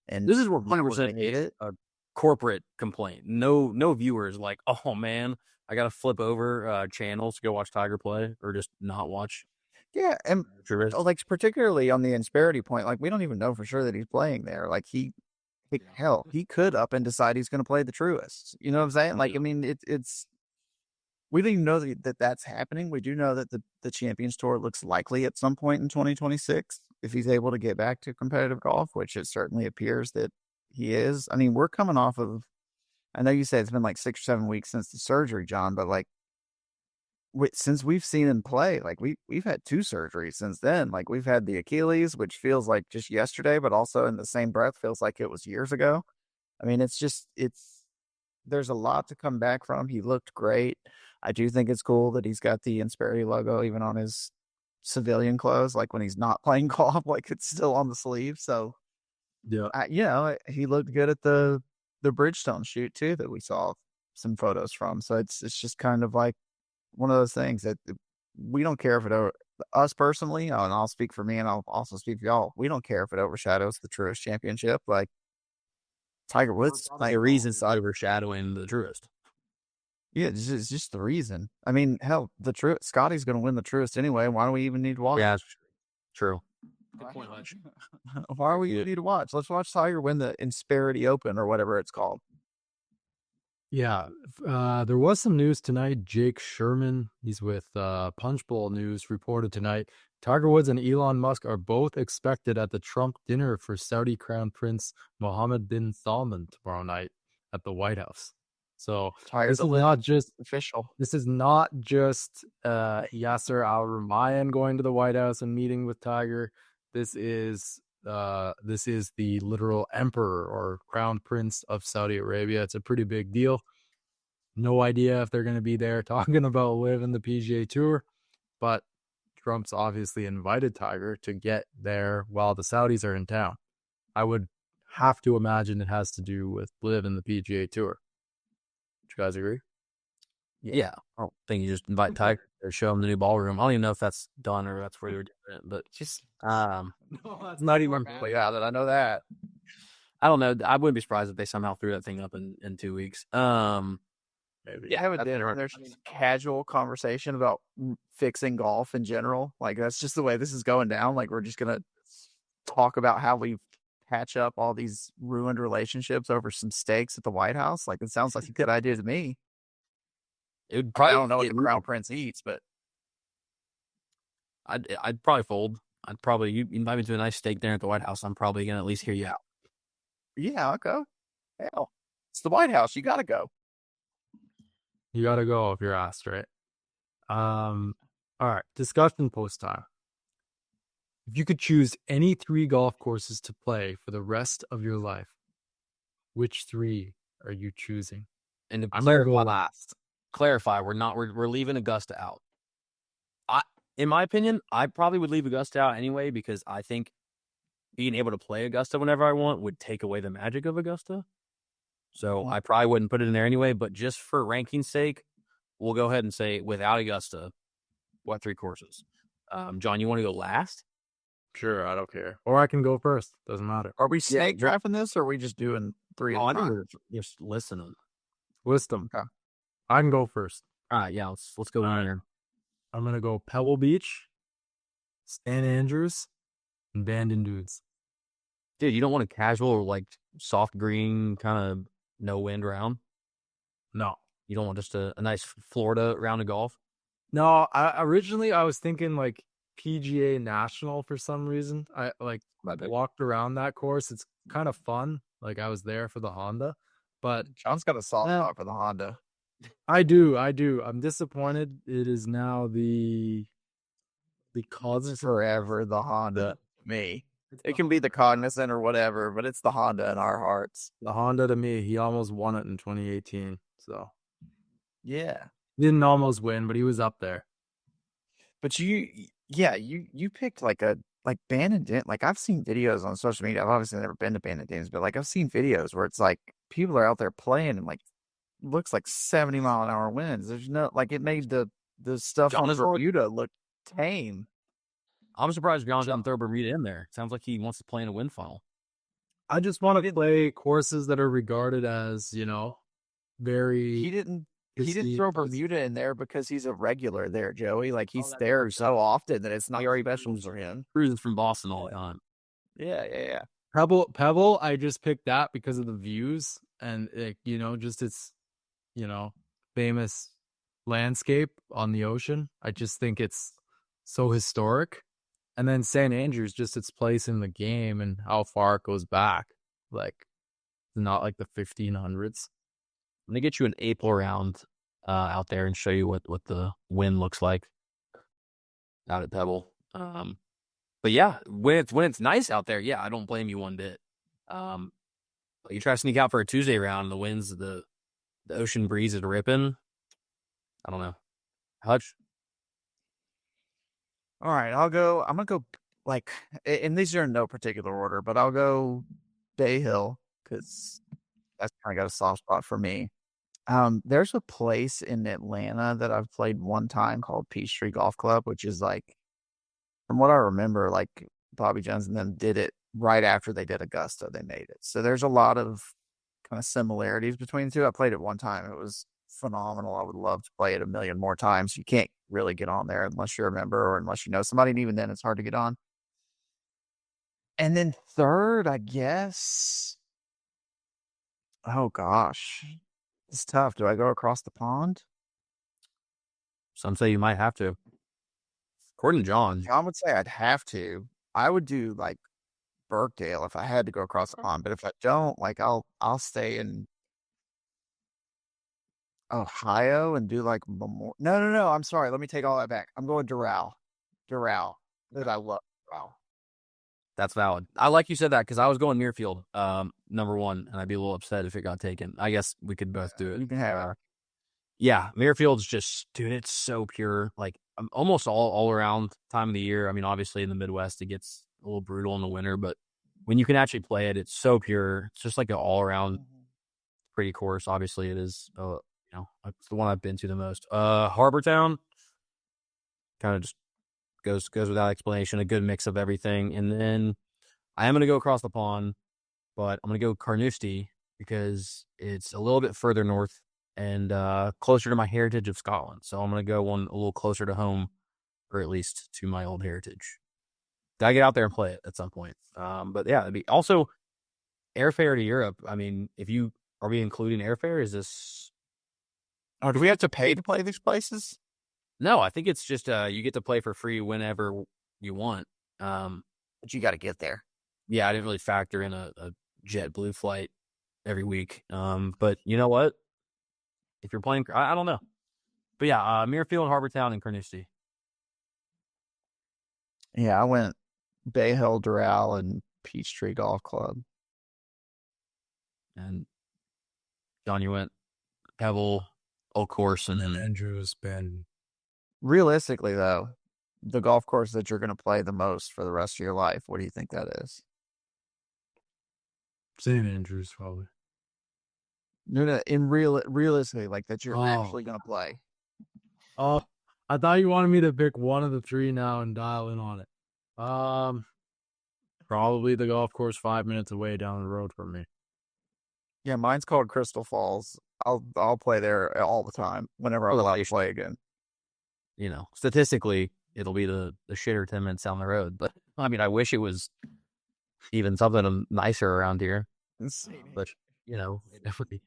And this is 100% a corporate complaint. No viewers like, oh man, I gotta flip over channels to go watch Tiger play or just not watch. Yeah, and like particularly on the Insperity point, like we don't even know for sure that he's playing there. Like he could up and decide he's going to play the Truist. You know what I'm saying? Like, I mean, it's we don't even know that that's happening. We do know that the Champions Tour looks likely at some point in 2026 if he's able to get back to competitive golf, which it certainly appears that he is. I mean, we're coming off of, I know you say it's been like 6 or 7 weeks since the surgery, John, but like since we've seen him play, like we've had 2 surgeries since then. Like we've had the Achilles, which feels like just yesterday, but also in the same breath feels like it was years ago. I mean, there's a lot to come back from. He looked great. I do think it's cool that he's got the Insperity logo even on his civilian clothes, like when he's not playing golf, like it's still on the sleeve. So yeah, he looked good at the Bridgestone shoot too that we saw some photos from. So it's just kind of like one of those things that we don't care if it us personally, and I'll speak for me and I'll also speak for y'all. We don't care if it overshadows the Truist Championship. Like Tiger Woods, like a reason it's overshadowing the Truist. Yeah, it's just the reason. I mean, hell, Scotty's going to win the Truist anyway. Why do we even need to watch? Yeah, true. Good point, Hutch. Why do we need to watch? Let's watch Tiger win the Insperity Open or whatever it's called. Yeah, there was some news tonight. Jake Sherman, he's with Punchbowl News, reported tonight Tiger Woods and Elon Musk are both expected at the Trump dinner for Saudi Crown Prince Mohammed bin Salman tomorrow night at the White House. So this is not just official. This is not just Yasser Al-Rumayyan going to the White House and meeting with Tiger. This is the literal emperor or crown prince of Saudi Arabia. It's a pretty big deal. No idea if they're going to be there talking about living the PGA Tour, but Trump's obviously invited Tiger to get there while the Saudis are in town. I would have to imagine it has to do with living the PGA Tour. Do you guys agree? Yeah. I don't think you just invite Tiger or show him the new ballroom. I don't even know if that's done or that's where they were doing it, but just no, that's not even play out. I know that. I don't know. I wouldn't be surprised if they somehow threw that thing up in 2 weeks. Maybe Yeah, have a dinner. There's just casual conversation about fixing golf in general. Like that's just the way this is going down. Like we're just gonna talk about how we patch up all these ruined relationships over some steaks at the White House. Like it sounds like a good idea to me. it would I probably. don't know what the Crown Prince eats, but I'd probably fold. I'd probably you invite me to a nice steak dinner at the White House. I'm probably gonna at least hear you out. yeah, I'll go. Hell, it's the White House. You got to go. You gotta go if you're asked, right? All right. Discussion post time. If you could choose any 3 golf courses to play for the rest of your life, which 3 are you choosing? And to I'm gonna go clarify, last. we're leaving Augusta out. In my opinion, I probably would leave Augusta out anyway because I think being able to play Augusta whenever I want would take away the magic of Augusta. So I probably wouldn't put it in there anyway. But just for ranking's sake, we'll go ahead and say without Augusta, what 3 courses? John, you want to go last? Sure, I don't care. Or I can go first. Doesn't matter. Are we snake drafting this, or are we just doing 3 Oh, at I a think time? we're just listening. List them. Okay. I can go first. All right, yeah, let's go down there. I'm gonna go Pebble Beach, St. Andrews, and Bandon Dudes. Dude, you don't want a casual, like, soft green, kind of no wind round? No. You don't want just a nice Florida round of golf? No, originally I was thinking like PGA National for some reason. I walked around that course. It's kind of fun. Like I was there for the Honda, but John's got a soft spot for the Honda. I do. I'm disappointed. It is now the Cognizant. Forever the Honda. Me. It can be the Cognizant or whatever, but it's the Honda in our hearts. The Honda to me. He almost won it in 2018. So Yeah. he didn't almost win, but he was up there. But you picked like Bandon. Like I've seen videos on social media. I've obviously never been to Bandon Dunes, but like I've seen videos where it's like people are out there playing and like looks like 70-mile-an-hour winds. There's no like it made the stuff John on is Bermuda look tame. I'm surprised John didn't throw Bermuda in there. Sounds like he wants to play in a wind funnel. I just want to play courses that are regarded as, very. He didn't throw Bermuda in there because he's a regular there, Joey. Like he's there so often that it's not very special for him. Cruises from Boston all the time. Yeah. Pebble, I just picked that because of the views and just its, famous landscape on the ocean. I just think it's so historic. And then St. Andrews, just its place in the game and how far it goes back. Like, not like the 1500s. I'm going to get you an April round out there and show you what the wind looks like out at Pebble. But yeah, when it's nice out there, yeah, I don't blame you one bit. But you try to sneak out for a Tuesday round, the winds, the ocean breeze is ripping. I don't know. Hutch? All right, I'm gonna go like, and these are in no particular order, but I'll go Bay Hill because that's kind of got a soft spot for me. There's a place in Atlanta that I've played one time called Peachtree Golf Club, which is like, from what I remember, like Bobby Jones and them did it right after they did Augusta. They made it, so there's a lot of kind of similarities between the two. I played it one time; it was phenomenal. I would love to play it a million more times. You can't really get on there unless you're a member or unless you know somebody, and even then it's hard to get on. And then third, I guess, oh gosh, it's tough. Do I go across the pond? Some say you might have to. According to John. John would say I'd have to. I would do like Birkdale if I had to go across the pond, but if I don't, like I'll stay in Ohio and do like No. I'm sorry. Let me take all that back. I'm going Doral. That I love Doral. That's valid. I like you said that because I was going Muirfield, number one, and I'd be a little upset if it got taken. I guess we could both do it. You can have it. Yeah, Muirfield's just, dude, it's so pure. Like almost all around time of the year. I mean, obviously in the Midwest it gets a little brutal in the winter, but when you can actually play it, it's so pure. It's just like an all around pretty course. Obviously, it is. It's the one I've been to the most. Harbor Town kind of just goes without explanation. A good mix of everything, and then I am going to go across the pond. but I'm going to go Carnoustie because it's a little bit further north and closer to my heritage of Scotland. So I'm going to go one a little closer to home, or at least to my old heritage. Gotta get out there and play it at some point. But yeah, it'd be also airfare to Europe. I mean, are we including airfare? Is this? Oh, do we have to pay to play these places? No, I think it's just you get to play for free whenever you want. But you got to get there. Yeah, I didn't really factor in a JetBlue flight every week. But you know what? If you're playing, I don't know. But yeah, Muirfield, Harbortown, and Carnoustie. Yeah, I went Bay Hill, Doral, and Peachtree Golf Club. And John, you went Pebble, Old Course, and then Andrews, Bend. Realistically, though, the golf course that you're going to play the most for the rest of your life, what do you think that is? St. Andrews, probably. No, realistically, like that you're actually going to play. Oh, I thought you wanted me to pick one of the three now and dial in on it. Probably the golf course 5 minutes away down the road from me. Yeah, mine's called Crystal Falls. I'll play there all the time whenever I'm allowed to play again. You know, statistically, it'll be the shitter 10 minutes down the road. But I mean, I wish it was even something nicer around here. But you know, it would be.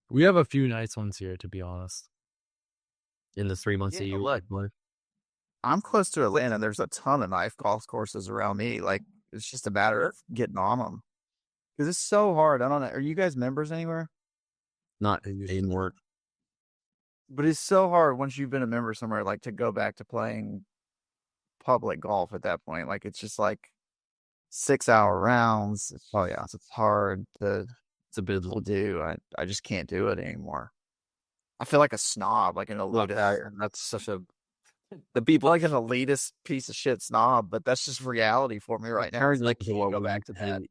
We have a few nice ones here, to be honest. In the 3 months that you look, I'm close to Atlanta. There's a ton of nice golf courses around me. Like, it's just a matter of getting on them. Because it's so hard. I don't know. Are you guys members anywhere? Not in work. But it's so hard once you've been a member somewhere, like, to go back to playing public golf at that point. Like, it's just like 6-hour rounds. Oh, yeah. It's hard to do. I just can't do it anymore. I feel like a snob, like an elitist. That's such a the people like an elitist piece of shit snob, but that's just reality for me right now. Like go back to that.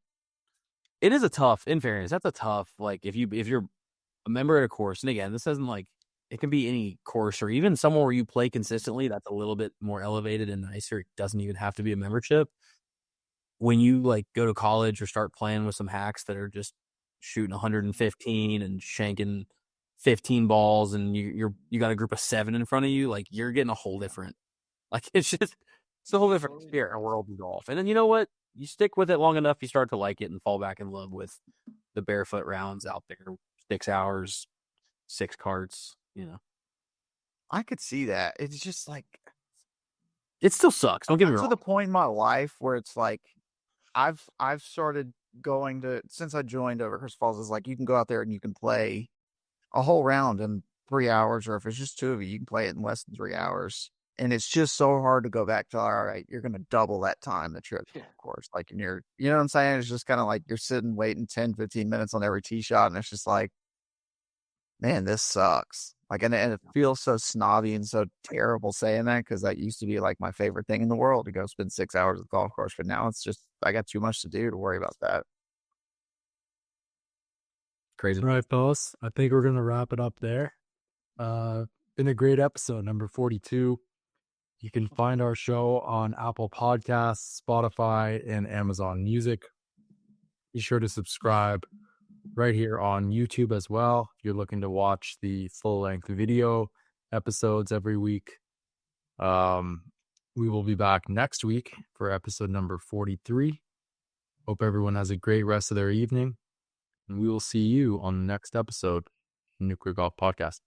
It is a tough, in fairness, that's a tough, like if you're a member at a course, and again, this isn't like it can be any course or even somewhere where you play consistently that's a little bit more elevated and nicer. It doesn't even have to be a membership. When you like go to college or start playing with some hacks that are just shooting 115 and shanking 15 balls and you got a group of 7 in front of you, like you're getting a whole different, like it's a whole different sphere and world of golf. And then you know what? You stick with it long enough, you start to like it and fall back in love with the barefoot rounds out there. 6 hours, 6 carts, you know. I could see that. It's just like it still sucks. Don't get me wrong. To the point in my life where it's like I've started going to, since I joined over Crystal Falls, is like you can go out there and you can play a whole round in 3 hours, or if it's just 2 of you can play it in less than 3 hours. And it's just so hard to go back to, all right, you're going to double that time that you're at the course. Like, and you know what I'm saying? It's just kind of like you're sitting waiting 10, 15 minutes on every tee shot. And it's just like, man, this sucks. Like, and it feels so snobby and so terrible saying that, because that used to be like my favorite thing in the world to go spend 6 hours at the golf course. But now it's just, I got too much to do to worry about that. Crazy. All right, fellas. I think we're going to wrap it up there. Been a great episode, number 42. You can find our show on Apple Podcasts, Spotify, and Amazon Music. Be sure to subscribe right here on YouTube as well. If you're looking to watch the full-length video episodes every week. We will be back next week for episode number 43. Hope everyone has a great rest of their evening. And we will see you on the next episode of the Nuclear Golf Podcast.